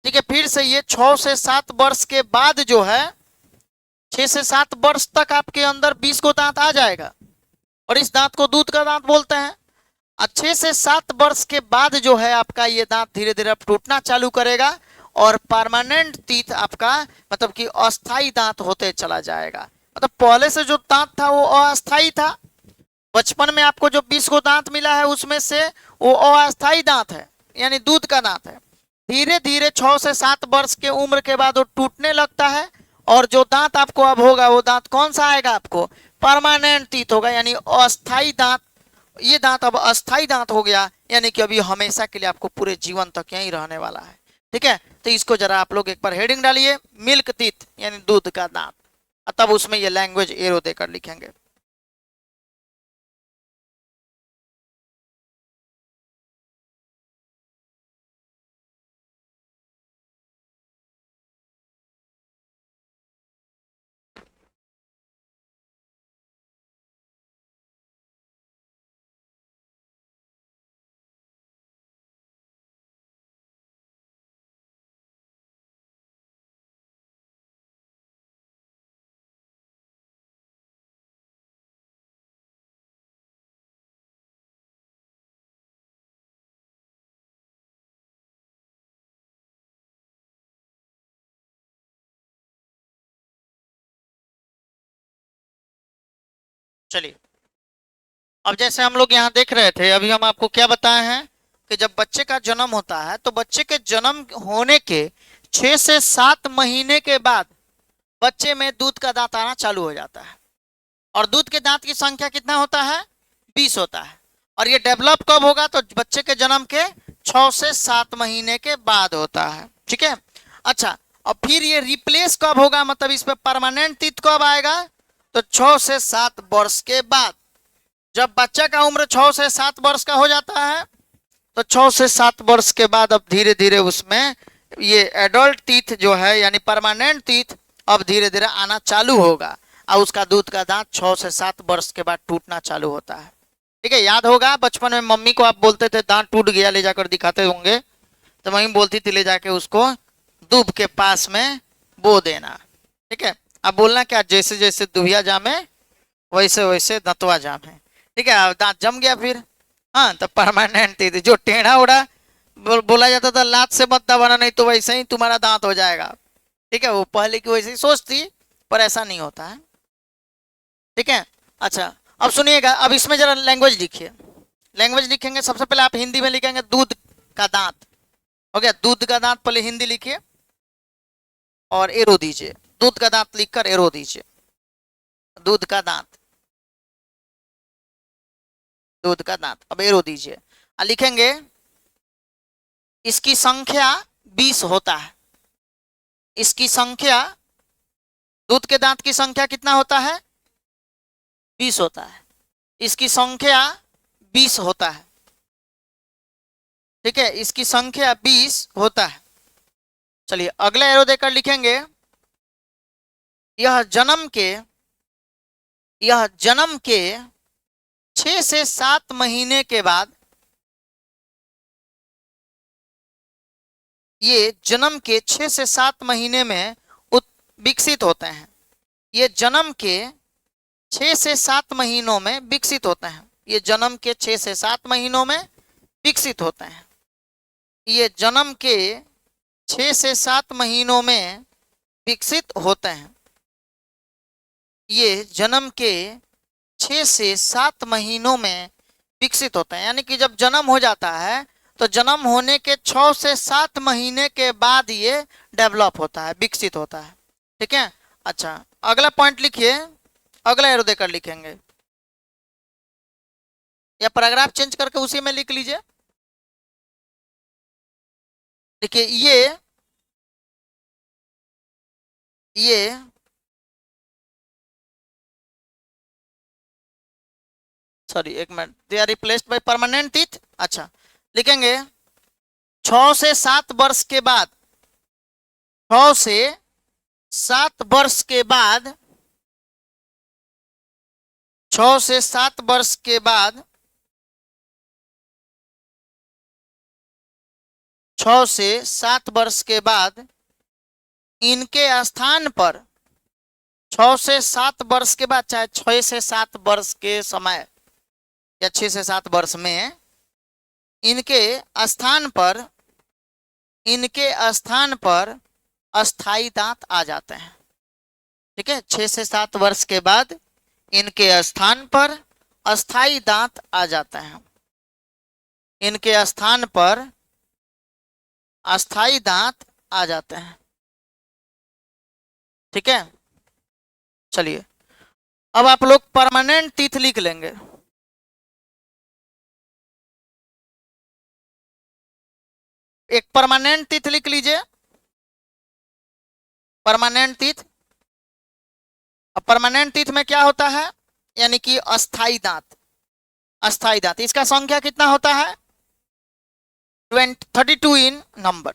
ठीक है। फिर से ये 6 से 7 वर्ष के बाद जो है, 6 से 7 वर्ष तक आपके अंदर 20 को दांत आ जाएगा, और इस दांत को दूध का दांत बोलते हैं। 6 से 7 वर्ष के बाद जो है आपका ये दांत धीरे धीरे टूटना चालू करेगा, और परमानेंट टीथ आपका मतलब कि अस्थाई दांत होते चला जाएगा। मतलब पहले से जो दांत था वो अस्थाई था, बचपन में आपको जो 20 को दांत मिला है उसमें से वो अस्थाई दांत है, यानी दूध का दांत है। धीरे धीरे 6 से 7 वर्ष के उम्र के बाद वो टूटने लगता है, और जो दांत आपको अब होगा वो दांत कौन सा आएगा, आपको परमानेंट टीथ होगा, यानी अस्थाई दांत। ये दांत अब अस्थाई दांत हो गया, यानी कि अभी हमेशा के लिए आपको पूरे जीवन तक यहीं रहने वाला है, ठीक है। तो इसको जरा आप लोग एक बार हेडिंग डालिए, मिल्क टीथ यानी दूध का दांत, तब उसमें ये लैंग्वेज एरो देकर लिखेंगे। चलिए अब जैसे हम लोग यहाँ देख रहे थे, अभी हम आपको क्या बताए हैं कि जब बच्चे का जन्म होता है तो बच्चे के जन्म होने के 6 से 7 महीने के बाद बच्चे में दूध का दांत आना चालू हो जाता है, और दूध के दांत की संख्या कितना होता है, 20 होता है। और ये डेवलप कब होगा, तो बच्चे के जन्म के 6 से 7 महीने के बाद होता है, ठीक है। अच्छा, और फिर ये रिप्लेस कब होगा, मतलब इस पे परमानेंट टीथ कब आएगा, तो 6 से 7 वर्ष के बाद, जब बच्चा का उम्र 6 से 7 वर्ष का हो जाता है तो 6 से 7 वर्ष के बाद अब धीरे धीरे उसमें ये एडल्ट टीथ जो है यानी परमानेंट टीथ अब धीरे धीरे आना चालू होगा और उसका दूध का दांत 6 से 7 वर्ष के बाद टूटना चालू होता है। ठीक है, याद होगा बचपन में मम्मी को आप बोलते थे दांत टूट गया ले जाकर दिखाते होंगे, तो मम्मी बोलती थी ले जाके उसको दूब के पास में बो देना। ठीक है, अब बोलना क्या, जैसे जैसे दुभिया जामे वैसे वैसे दंतवा जामे। ठीक है, अब दांत जम गया फिर, हाँ तो परमानेंट टीथ। जो टेढ़ा उड़ा बोला जाता था लात से मत दबाना नहीं तो वैसे ही तुम्हारा दांत हो जाएगा। ठीक है, वो पहले की वैसे ही सोच थी पर ऐसा नहीं होता है। ठीक है, अच्छा अब सुनिएगा, अब इसमें जरा लैंग्वेज लिखिए। लैंग्वेज लिखेंगे सबसे पहले आप हिंदी में लिखेंगे दूध का दांत। हो गया, दूध का दांत पहले हिंदी लिखिए और एरो दीजिए। दूध का दांत लिखकर एरो दीजिए। दूध का दांत, दूध का दांत, अब एरो दीजिए। लिखेंगे इसकी संख्या 20 होता है। इसकी संख्या, दूध के दांत की संख्या कितना होता है, 20 होता है। इसकी संख्या 20 होता है। ठीक है, इसकी संख्या 20 होता है। चलिए अगला एरो देकर लिखेंगे यह जन्म के 6 से 7 महीने के बाद, ये जन्म के 6 से 7 महीने में विकसित होते हैं। ये जन्म के 6 से 7 महीनों में विकसित होते हैं। ये जन्म के 6 से 7 महीनों में विकसित होते हैं। ये जन्म के 6 से 7 महीनों में विकसित होते हैं। ये जन्म के 6 से 7 महीनों में विकसित होते हैं, यानी कि जब जन्म हो जाता है तो जन्म होने के 6 से 7 महीने के बाद ये डेवलप होता है, विकसित होता है। ठीक है, अच्छा अगला पॉइंट लिखिए, अगला एरो देकर लिखेंगे या पैराग्राफ चेंज करके उसी में लिख लीजिए। देखिए ये सॉरी एक minute, they are replaced by permanent teeth. अच्छा लिखेंगे 6 से 7 वर्ष के बाद, 6 से 7 वर्ष के बाद, 6 से 7 वर्ष के बाद, 6 से 7 वर्ष के बाद इनके स्थान पर, 6 से 7 वर्ष के बाद, चाहे 6 से 7 वर्ष के समय या 6 से 7 वर्ष में इनके स्थान पर, इनके स्थान पर अस्थाई दांत आ जाते हैं। ठीक है, 6 से 7 वर्ष के बाद इनके स्थान पर अस्थाई दांत आ जाते हैं। इनके स्थान पर अस्थाई दांत आ जाते हैं। ठीक है, चलिए अब आप लोग परमानेंट टीथ लिख लेंगे। एक परमानेंट टीथ लिख लीजिए, परमानेंट टीथ। अब परमानेंट टीथ में क्या होता है, यानी कि अस्थाई दांत। अस्थाई दांत, इसका संख्या कितना होता है, 32 इन नंबर,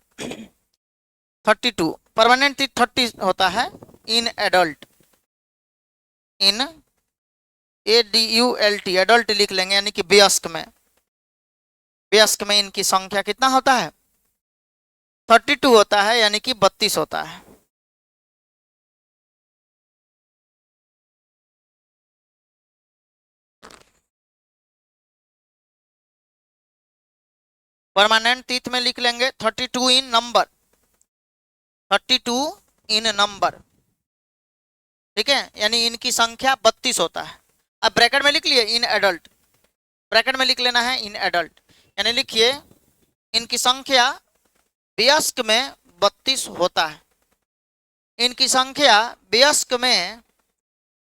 32। परमानेंट टीथ 30 होता है in adult, in ADULT, adult लिख लेंगे, यानी कि वयस्क में। वयस्क में इनकी संख्या कितना होता है, 32 होता है, यानी कि 32 होता है। परमानेंट टीथ में लिख लेंगे 32 इन नंबर, 32 इन नंबर। ठीक है, यानी इनकी संख्या 32 होता है। अब ब्रैकेट में लिख लिए इन एडल्ट, ब्रैकेट में लिख लेना है इन एडल्ट, यानी लिखिए इनकी संख्या वयस्क में 32 होता है। इनकी संख्या वयस्क में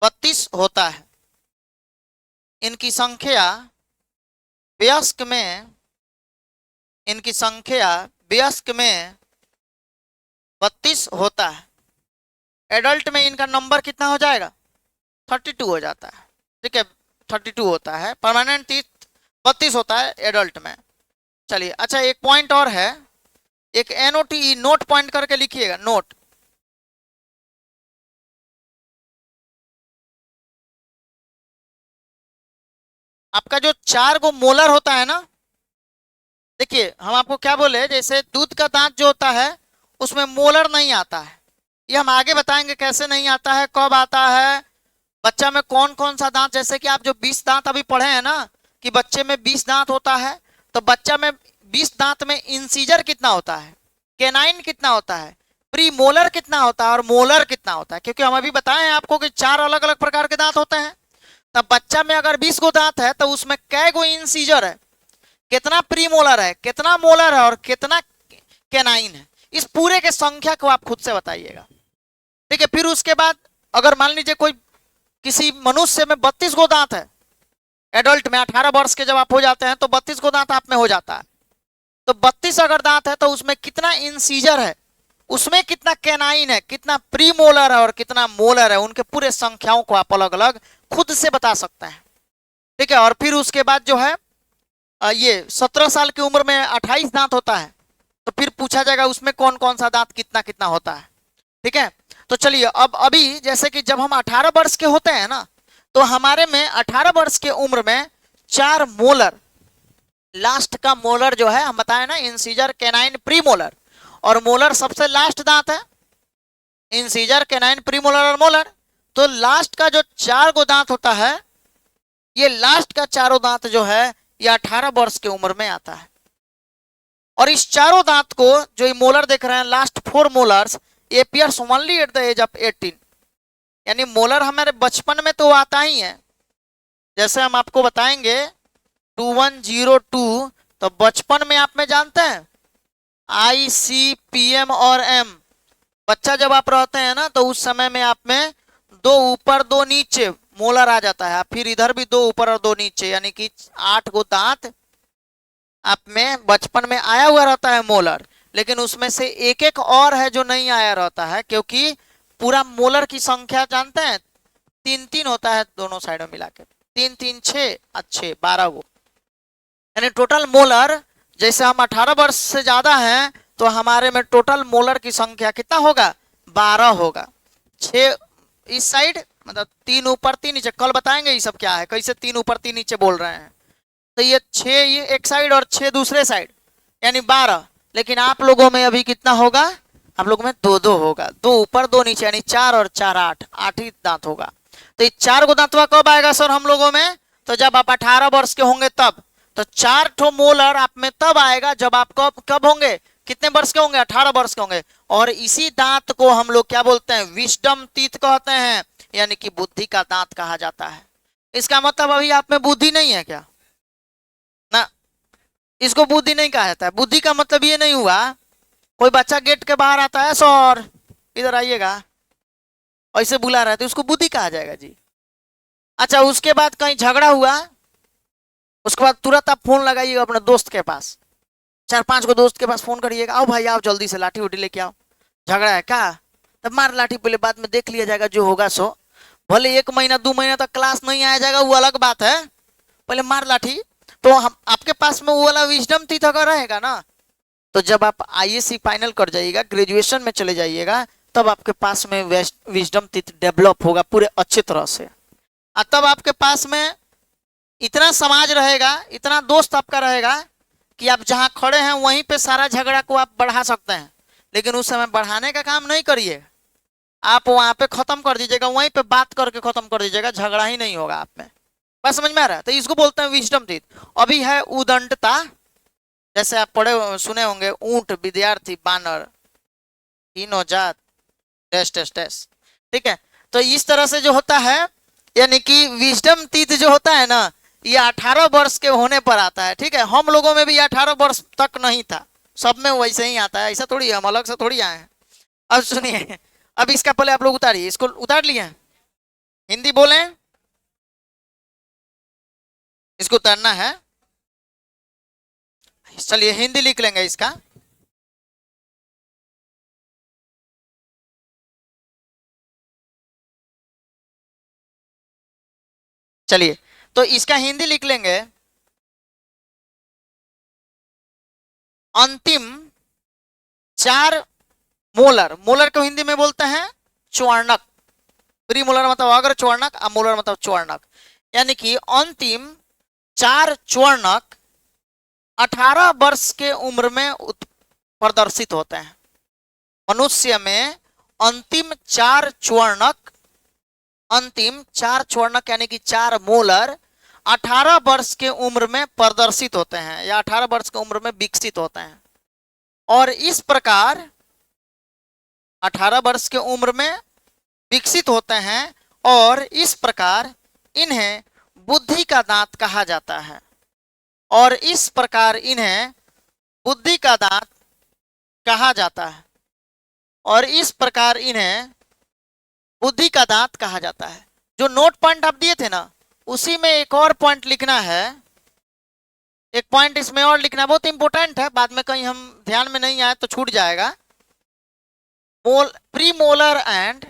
32 होता है। इनकी संख्या वयस्क में, इनकी संख्या वयस्क में 32 होता है। एडल्ट में इनका नंबर कितना हो जाएगा, 32 हो जाता है। ठीक है, 32 होता है, परमानेंट टीथ 32 होता है एडल्ट में। चलिए, अच्छा एक पॉइंट और है, एक NOTE नोट पॉइंट करके लिखिएगा, नोट। आपका जो 4 गो मोलर होता है ना, देखिए हम आपको क्या बोले, जैसे दूध का दांत जो होता है उसमें मोलर नहीं आता है, ये हम आगे बताएंगे कैसे नहीं आता है, कब आता है, बच्चा में कौन कौन सा दांत, जैसे कि आप जो 20 दांत अभी पढ़े हैं ना कि बच्चे में 20 दांत होता है, तो बच्चा में 20 दांत में इंसीजर कितना होता है, केनाइन कितना होता है, प्री मोलर कितना होता है और मोलर कितना होता है, क्योंकि हम अभी बताए हैं आपको कि 4 अलग अलग प्रकार के दांत होते हैं। तब बच्चा में अगर 20 गो दांत है तो उसमें कै गो इंसीजर है, कितना प्री मोलर है, कितना मोलर है और कितना केनाइन है, इस पूरे के संख्या को आप खुद से बताइएगा। ठीक है, फिर उसके बाद अगर मान लीजिए कोई किसी मनुष्य में 32 गो दांत है, एडल्ट में 18 वर्ष के जब आप हो जाते हैं तो 32 गो दांत आप में हो जाता है, तो 32 अगर दांत है तो उसमें कितना इंसीजर है, उसमें कितना कैनाइन है, कितना प्री मोलर है और कितना मोलर है, उनके पूरे संख्याओं को आप अलग अलग खुद से बता सकते हैं। ठीक है, और फिर उसके बाद जो है ये 17 साल की उम्र में 28 दांत होता है, तो फिर पूछा जाएगा उसमें कौन कौन सा दांत कितना कितना होता है। ठीक है, तो चलिए अब अभी जैसे कि जब हम 18 वर्ष के होते हैं ना, तो हमारे में 18 वर्ष के उम्र में 4 मोलर, लास्ट का मोलर जो है हम बताए ना, इंसीजर, कैनाइन, प्री मोलर, और मोलर सबसे लास्ट दांत है, इंसीजर, कैनाइन, प्री मोलर और मोलर। तो लास्ट का जो 4 गो दांत होता है, ये लास्ट का चारों दांत जो है ये 18 वर्ष की उम्र में आता है, और इस चारों दांत को जो ये मोलर देख रहे हैं, last 4 molars appears only at the age of 18, यानी मोलर हमारे बचपन में तो आता ही है, जैसे हम आपको बताएंगे 2102, तो बचपन में आप में जानते हैं ICPM और M, बच्चा जब आप रहते हैं ना तो उस समय में आप में 2 ऊपर 2 नीचे मोलर आ जाता है, फिर इधर भी 2 ऊपर और 2 नीचे, यानी कि 8 गो दांत आप में बचपन में आया हुआ रहता है मोलर, लेकिन उसमें से एक एक और है जो नहीं आया रहता है, क्योंकि पूरा मोलर की संख्या जानते हैं 3 3 होता है दोनों साइड में मिला के, 3 3 6 अच्छे 12 गो, यानी टोटल मोलर, जैसे हम 18 वर्ष से ज्यादा हैं तो हमारे में टोटल मोलर की संख्या कितना होगा, 12 होगा। 6 इस साइड, मतलब 3 ऊपर 3 नीचे, कल बताएंगे ये सब क्या है, कैसे 3 ऊपर 3 नीचे बोल रहे हैं, तो ये 6 ये एक साइड और 6 दूसरे साइड, यानी 12, लेकिन आप लोगों में अभी कितना होगा, आप लोगों में 2 2 होगा, 2 ऊपर 2 नीचे, यानी 4 और 4 8, 8 ही दांत होगा। तो ये 4 गो दांतवा कब आएगा सर हम लोगों में, तो जब आप 18 वर्ष के होंगे तब, तो 4 ठो मोलर आप में तब आएगा जब आप कब कब होंगे, कितने वर्ष के होंगे, 18 वर्ष के होंगे, और इसी दांत को हम लोग क्या बोलते हैं, विजडम टीथ कहते हैं, यानी कि बुद्धि का दांत कहा जाता है। इसका मतलब अभी आप में बुद्धि नहीं है क्या ना, इसको बुद्धि नहीं कहा जाता है। बुद्धि का मतलब ये नहीं हुआ कोई बच्चा गेट के बाहर आता है, सर इधर आइएगा, ऐसे बुला रहा है तो उसको बुद्धि कहा जाएगा जी। अच्छा, उसके बाद कहीं झगड़ा हुआ, उसके बाद तुरंत आप फोन लगाइएगा अपने दोस्त के पास, 4 5 को दोस्त के पास फोन करिएगा, आओ भाई आओ जल्दी से लाठी उठी लेके आओ, झगड़ा है क्या, तब मार लाठी, पहले बाद में देख लिया जाएगा जो होगा सो, भले 1 महीना 2 महीना तक क्लास नहीं आया जाएगा वो अलग बात है, पहले मार लाठी। तो हम आपके पास में वो वाला विजडम टीथ अगर रहेगा ना, तो जब आप ISC फाइनल कर जाइएगा, ग्रेजुएशन में चले जाइएगा, तब आपके पास में विजडम टीथ डेवलप होगा पूरे अच्छे तरह से, और तब आपके पास में इतना समाज रहेगा, इतना दोस्त आपका रहेगा कि आप जहां खड़े हैं वहीं पे सारा झगड़ा को आप बढ़ा सकते हैं, लेकिन उस समय बढ़ाने का काम नहीं करिए, आप वहां पे खत्म कर दीजिएगा, वहीं पे बात करके खत्म कर दीजिएगा, झगड़ा ही नहीं होगा आप में। बात समझ में आ रहा है, तो इसको बोलते हैं विजडम टीथ। अभी है उदंडता, जैसे आप पढ़े सुने होंगे, ऊंट, विद्यार्थी, बानर, तीनों जात, डैश डैश डैश। ठीक है, तो इस तरह से जो होता है, यानी कि विजडम टीथ जो होता है ना, ये 18 वर्ष के होने पर आता है। ठीक है, हम लोगों में भी 18 वर्ष तक नहीं था, सब में वैसे ही आता है, ऐसा थोड़ी है, हम अलग से थोड़ी आए हैं। अब सुनिए, अब इसका पहले आप लोग उतारिए, इसको उतार लिए, हिंदी बोले, इसको उतारना है, चलिए हिंदी लिख लेंगे इसका। चलिए, तो इसका हिंदी लिख लेंगे अंतिम 4 मोलर। मोलर को हिंदी में बोलते हैं च्वर्णक। प्री मोलर मतलब अग्र च्वर्णक, अमोलर मतलब च्वर्णक। यानी कि अंतिम 4 च्वर्णक 18 वर्ष के उम्र में प्रदर्शित होते हैं। मनुष्य में अंतिम 4 च्वर्णक, अंतिम 4 च्वर्णक यानी कि 4 मोलर 18 वर्ष के उम्र में प्रदर्शित होते हैं या 18 वर्ष की उम्र में विकसित होते हैं। और इस प्रकार 18 वर्ष के उम्र में विकसित होते हैं और इस प्रकार इन्हें बुद्धि का दांत कहा जाता है। और इस प्रकार इन्हें बुद्धि का दांत कहा जाता है। और इस प्रकार इन्हें बुद्धि का दांत कहा जाता है। जो नोट पॉइंट आप दिए थे ना, उसी में एक और पॉइंट लिखना है। एक पॉइंट इसमें और लिखना बहुत इंपॉर्टेंट है, बाद में कहीं हम ध्यान में नहीं आए तो छूट जाएगा। Premolar and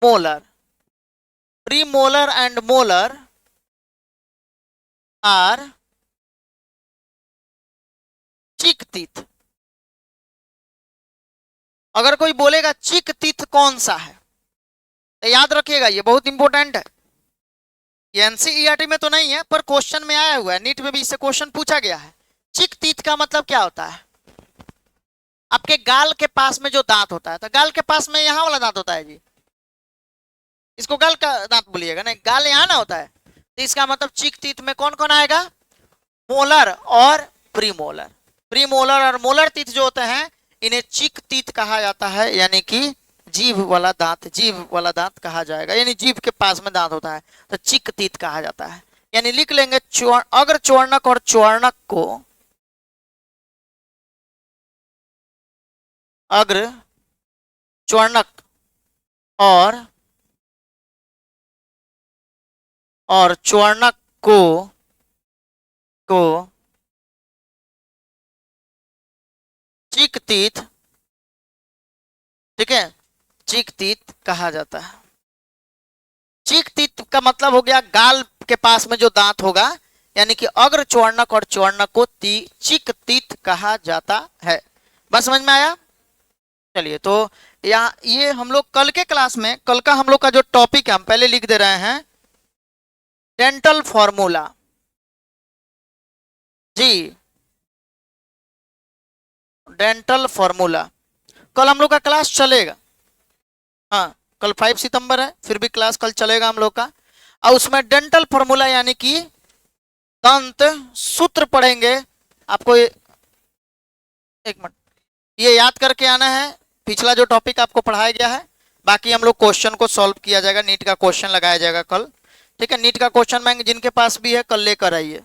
molar premolar and molar are cheek teeth. अगर कोई बोलेगा चिक टीथ कौन सा है, तो याद रखिएगा ये बहुत इंपॉर्टेंट है। ये एनसीईआरटी में तो नहीं है पर क्वेश्चन में आया हुआ है, नीट में भी इससे क्वेश्चन पूछा गया है। चिक टीथ का मतलब क्या होता है? आपके गाल के पास में जो दांत होता है, तो गाल के पास में यहाँ वाला दांत होता है जी, इसको गाल का दांत बोलिएगा ना, गाल यहाँ ना होता है। तो इसका मतलब चिक टीथ में कौन कौन आएगा? मोलर और प्रीमोलर। प्रीमोलर और मोलर टीथ जो होते हैं इन्हें चिक टीथ कहा जाता है, यानी कि जीभ वाला दांत कहा जाएगा। यानी जीभ के पास में दांत होता है तो चिक टीथ कहा जाता है। यानी लिख लेंगे अग्र च्वर्णक और च्वर्णक को अग्र च्वर्णक और च्वर्णक को चिक टीथ, ठीक है, चिक टीथ कहा जाता है। चिक टीथ का मतलब हो गया गाल के पास में जो दांत होगा, यानी कि अग्र च्वर्णक और च्वर्णक को चिक टीथ कहा जाता है। बस समझ में आया? चलिए, तो यहाँ ये हम लोग कल के क्लास में, कल का हम लोग का जो टॉपिक है हम पहले लिख दे रहे हैं, डेंटल फॉर्मूला जी, डेंटल फॉर्मूला। कल हम लोग का क्लास चलेगा। हाँ, कल 5 सितंबर है, फिर भी क्लास कल चलेगा हम लोग का। और उसमें डेंटल फॉर्मूला यानी कि दंत सूत्र पढ़ेंगे। आपको एक मिनट ये याद करके आना है, पिछला जो टॉपिक आपको पढ़ाया गया है। बाकी हम लोग क्वेश्चन को सॉल्व किया जाएगा, नीट का क्वेश्चन लगाया जाएगा कल, ठीक है। नीट का क्वेश्चन बैंक जिनके पास भी है कल लेकर आइए।